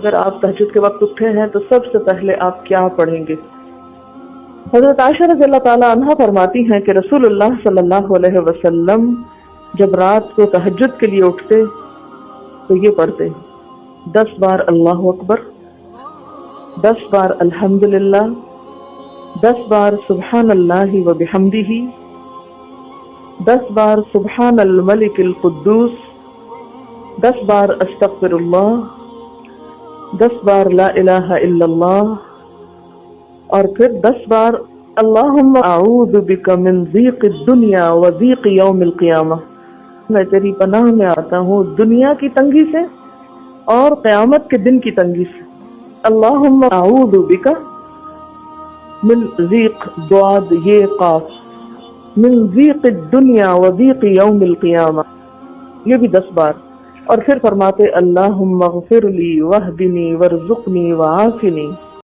اگر آپ تہجد کے وقت اٹھے ہیں تو سب سے پہلے آپ کیا پڑھیں گے؟ حضرت عائشہ رضی اللہ تعالی عنہا فرماتی ہیں کہ رسول اللہ صلی اللہ علیہ وسلم جب رات کو تہجد کے لیے اٹھتے تو یہ پڑھتے 10 بار اللہ اکبر، 10 بار الحمدللہ، 10 بار سبحان اللہ و بحمدہ، 10 بار سبحان الملک القدوس، 10 بار استغفر اللہ، 10 بار لا الہ الا اللہ، اور پھر 10 بار اللہم اعوذ بک من ضیق الدنیا و ضیق یوم القیامہ، میں تیری پناہ میں آتا ہوں دنیا کی تنگی سے اور قیامت کے دن کی تنگی سے۔ اللہم اعوذ بک من ضیق ضاد یہ قاف، من ضیق الدنیا و ضیق یوم القیامہ، یہ بھی 10 بار، اور پھر فرماتے اللہم اغفر لی واہدنی وارزقنی وعافنی۔